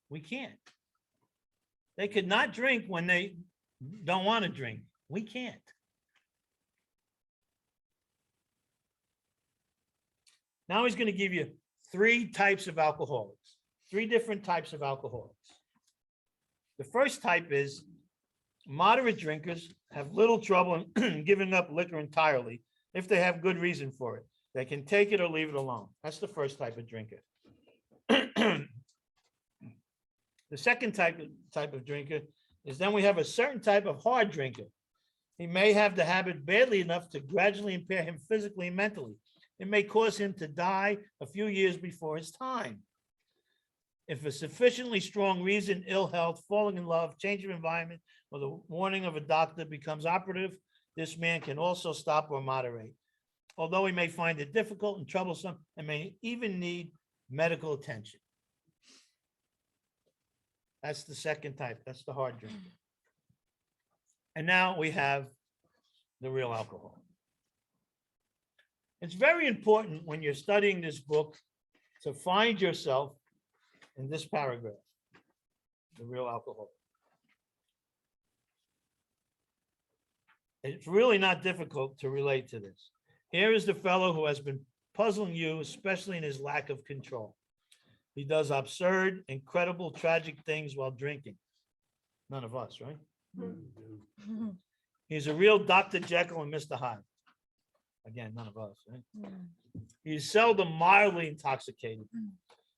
We can't. They could not drink when they don't want to drink. We can't. Now he's going to give you 3 types of alcoholics, 3 different types of alcoholics. The first type is moderate drinkers have little trouble in giving up liquor entirely if they have good reason for it. They can take it or leave it alone. That's the first type of drinker. The second type of drinker is then we have a certain type of hard drinker. He may have the habit badly enough to gradually impair him physically and mentally. It may cause him to die a few years before his time. If a sufficiently strong reason, ill health, falling in love, change of environment, or the warning of a doctor becomes operative, this man can also stop or moderate. Although he may find it difficult and troublesome and may even need medical attention. That's the second type. That's the hard drinker. And now we have the real alcohol. It's very important when you're studying this book to find yourself in this paragraph, the real alcohol. It's really not difficult to relate to this. Here is the fellow who has been puzzling you, especially in his lack of control. He does absurd, incredible, tragic things while drinking. None of us, right? He's a real Dr. Jekyll and Mr. Hyde. Again, none of us, right? He's seldom mildly intoxicated.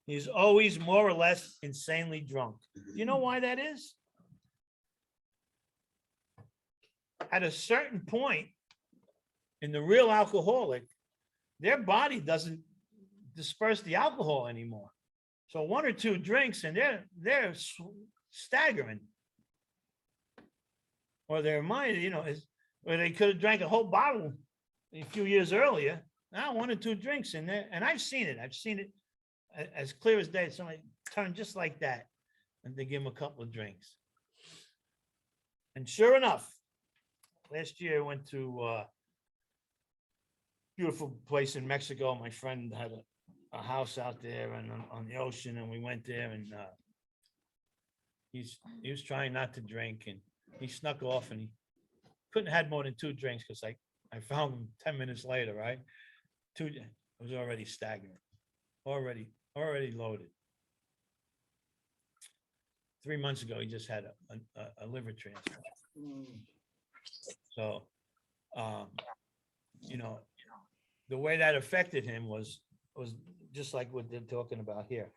He's always more or less insanely drunk. Do you know why that is? At a certain point in the real alcoholic, their body doesn't disperse the alcohol anymore. So 1 or 2 drinks and they're staggering. Or their mind, is where they could have drank a whole bottle a few years earlier. Now 1 or 2 drinks in there, and I've seen it. I've seen it as clear as day. Somebody turn just like that, and they give them a couple of drinks. And sure enough, last year I went to a beautiful place in Mexico. My friend had a house out there and on the ocean, and we went there, and he was trying not to drink, and he snuck off, and he couldn't have had more than 2 drinks because I found him 10 minutes later, right? It was already stagnant, already loaded. 3 months ago, he just had a liver transplant. So, the way that affected him was just like what they're talking about here.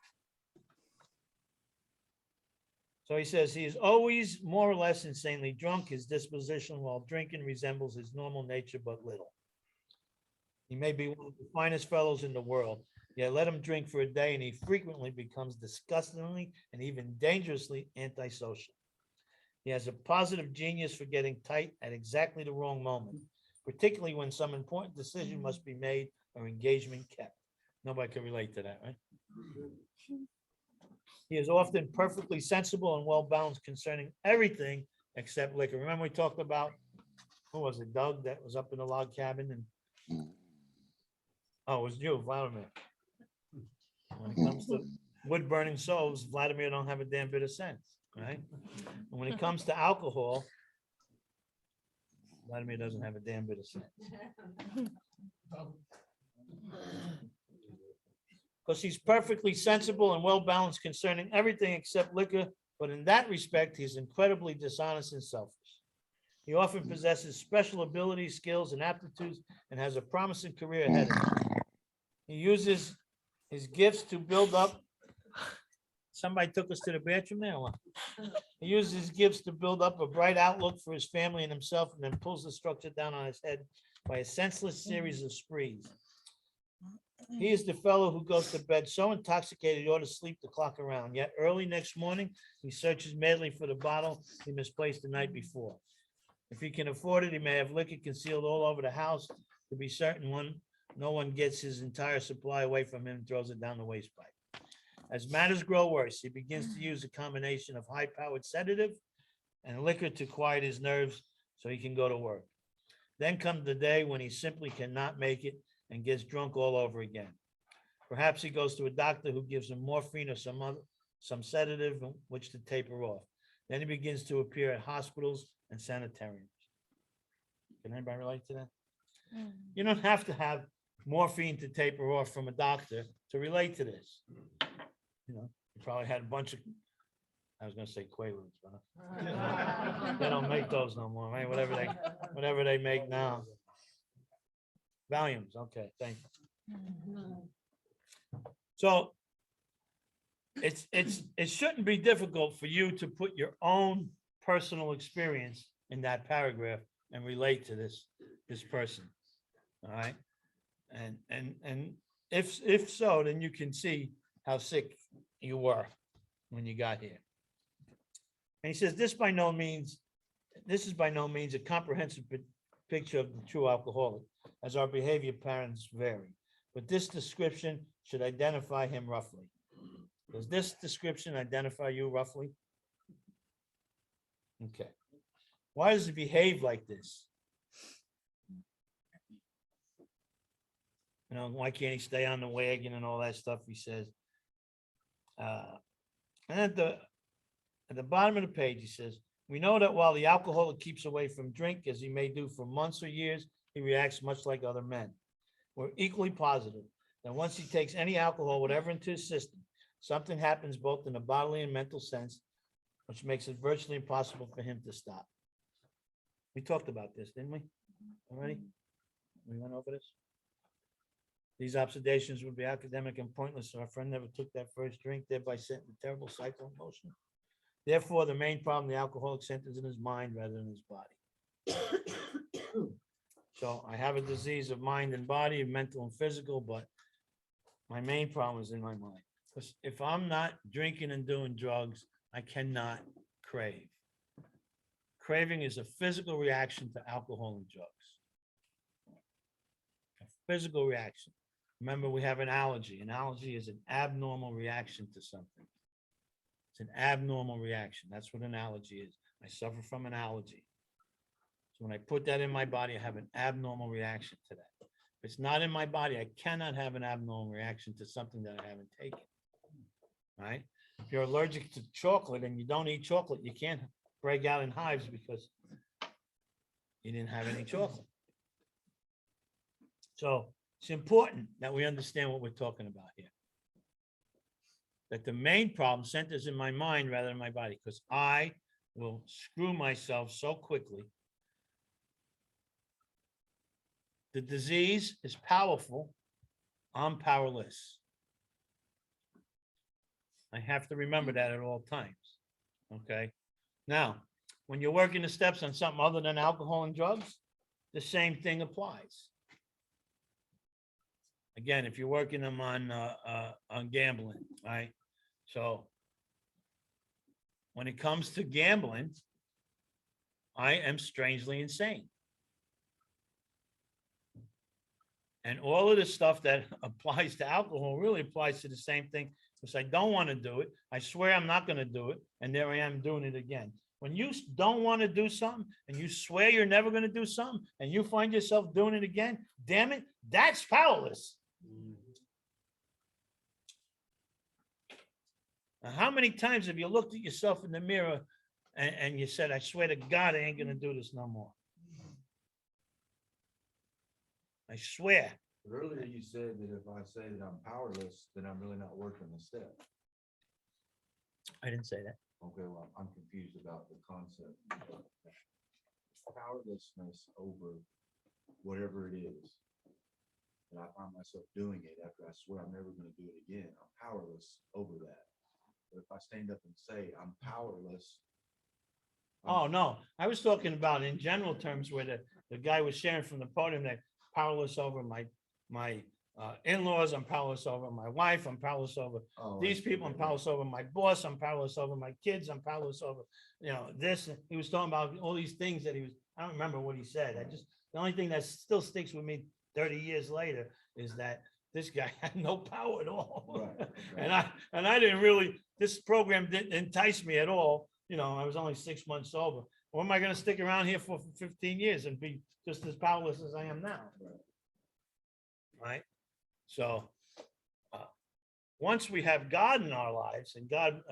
So he says he is always more or less insanely drunk. His disposition while drinking resembles his normal nature, but little. He may be one of the finest fellows in the world, yet let him drink for a day and he frequently becomes disgustingly and even dangerously antisocial. He has a positive genius for getting tight at exactly the wrong moment, particularly when some important decision must be made or engagement kept. Nobody can relate to that, right? He is often perfectly sensible and well-balanced concerning everything except liquor. Remember we talked about, who was it, Doug, that was up in the log cabin? And oh, it was you, Vladimir. When it comes to wood-burning souls, Vladimir don't have a damn bit of sense, right? And when it comes to alcohol, Vladimir doesn't have a damn bit of sense. Because he's perfectly sensible and well-balanced concerning everything except liquor, but in that respect, he's incredibly dishonest and selfish. He often possesses special abilities, skills, and aptitudes, and has a promising career ahead of him. He uses his gifts to build up. Somebody took us to the bathroom there. Or what? He uses his gifts to build up a bright outlook for his family and himself, and then pulls the structure down on his head by a senseless series of sprees. He is the fellow who goes to bed so intoxicated he ought to sleep the clock around. Yet early next morning, he searches madly for the bottle he misplaced the night before. If he can afford it, he may have liquor concealed all over the house to be certain no one gets his entire supply away from him and throws it down the waste pipe. As matters grow worse, he begins to use a combination of high-powered sedative and liquor to quiet his nerves so he can go to work. Then comes the day when he simply cannot make it and gets drunk all over again. Perhaps he goes to a doctor who gives him morphine or some sedative which to taper off. Then he begins to appear at hospitals and sanitariums. Can anybody relate to that? You don't have to have morphine to taper off from a doctor to relate to this. You know, you probably had a bunch of, I was gonna say Quaaludes, but they don't make those no more, right? Whatever they make now. Valiums, okay, thank you. So it shouldn't be difficult for you to put your own personal experience in that paragraph and relate to this person. All right. And if so, then you can see how sick you were when you got here. And he says, this is by no means a comprehensive picture of the true alcoholic, as our behavior patterns vary. But this description should identify him roughly. Does this description identify you roughly? Okay. Why does he behave like this? You know, why can't he stay on the wagon and all that stuff he says? And at the bottom of the page, he says, we know that while the alcoholic keeps away from drink, as he may do for months or years, he reacts much like other men. We're equally positive that once he takes any alcohol, whatever, into his system, something happens both in a bodily and mental sense, which makes it virtually impossible for him to stop. We talked about this, didn't we? Already? We went over this? These observations would be academic and pointless if our friend never took that first drink, thereby setting a terrible cycle of motion. Therefore, the main problem the alcoholic centers in his mind rather than his body. So I have a disease of mind and body, mental and physical, but my main problem is in my mind. Because if I'm not drinking and doing drugs, I cannot crave. Craving is a physical reaction to alcohol and drugs. A physical reaction. Remember, we have an allergy. An allergy is an abnormal reaction to something. It's an abnormal reaction. That's what an allergy is. I suffer from an allergy. So when I put that in my body, I have an abnormal reaction to that. If it's not in my body, I cannot have an abnormal reaction to something that I haven't taken. Right? If you're allergic to chocolate and you don't eat chocolate, you can't break out in hives because you didn't have any chocolate. So it's important that we understand what we're talking about here. That the main problem centers in my mind rather than my body, because I will screw myself so quickly. The disease is powerful. I'm powerless. I have to remember that at all times. Okay. Now, when you're working the steps on something other than alcohol and drugs, the same thing applies. Again, if you're working them on gambling, right? So when it comes to gambling, I am strangely insane. And all of the stuff that applies to alcohol really applies to the same thing, because I don't want to do it. I swear I'm not going to do it. And there I am doing it again. When you don't want to do something and you swear you're never going to do something and you find yourself doing it again, damn it, that's powerless. Now, how many times have you looked at yourself in the mirror and you said, I swear to God, I ain't going to do this no more? I swear. But earlier you said that if I say that I'm powerless, then I'm really not working the step. I didn't say that. Okay, well, I'm confused about the concept of powerlessness over whatever it is. And I find myself doing it after I swear I'm never going to do it again. I'm powerless over that. But if I stand up and say I'm powerless. Oh, no, I was talking about in general terms where the guy was sharing from the podium that powerless over my in-laws, I'm powerless over my wife, I'm powerless over these people, I'm powerless over my boss, I'm powerless over my kids, I'm powerless over, this. He was talking about all these things that I don't remember what he said. The only thing that still sticks with me 30 years later is that this guy had no power at all. Right, And I didn't really, this program didn't entice me at all. You know, I was only 6 months sober. Or am I gonna stick around here for 15 years and be just as powerless as I am now? Right? So, once we have God in our lives and God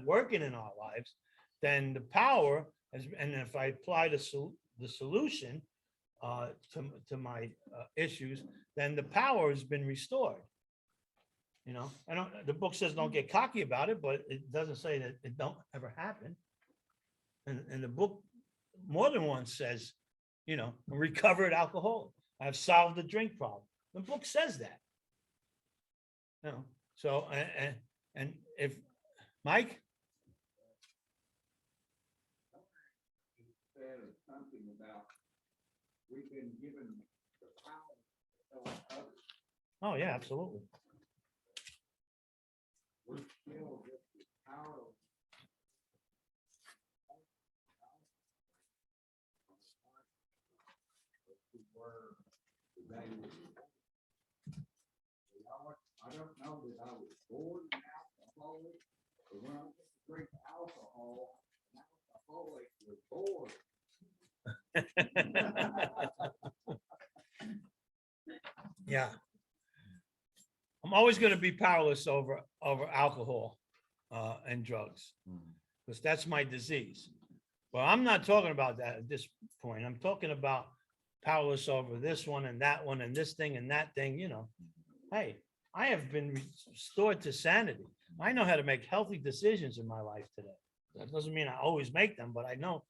working in our lives, then the power, and if I apply the solution to my issues, then the power has been restored. You know, the book says don't get cocky about it, but it doesn't say that it don't ever happen. And the book more than once says, you know, I'm recovered alcoholic. I've solved the drink problem. The book says that. You know, so and if Mike, Said something about we've been given the power to help others. oh yeah, absolutely. We're still just as powerless. We were evaluated. I don't know that I was born alcoholic, but when I used to drink alcohol, an alcoholic was born. Yeah. I'm always going to be powerless over alcohol and drugs, because that's my disease. Well, I'm not talking about that at this point. I'm talking about powerless over this one and that one and this thing and that thing, you know. Hey, I have been restored to sanity. I know how to make healthy decisions in my life today. That doesn't mean I always make them, but I know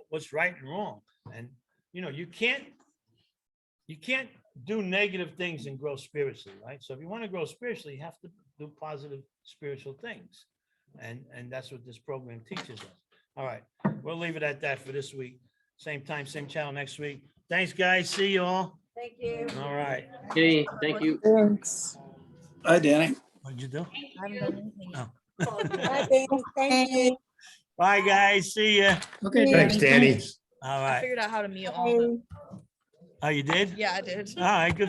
what's right and wrong. And, you know, you can't do negative things and grow spiritually, right? So if you want to grow spiritually, you have to do positive spiritual things. And that's what this program teaches us. All right, we'll leave it at that for this week. Same time, same channel next week. Thanks, guys. See you all. Thank you. All right. Okay, thank you. Thanks. Hi, Danny. What'd you do? I haven't done anything. Oh. Thank you. Bye, guys. See ya. Okay. Thanks, Danny. All I right. figured out how to mute all of them. Oh, you did? Yeah, I did. All right, good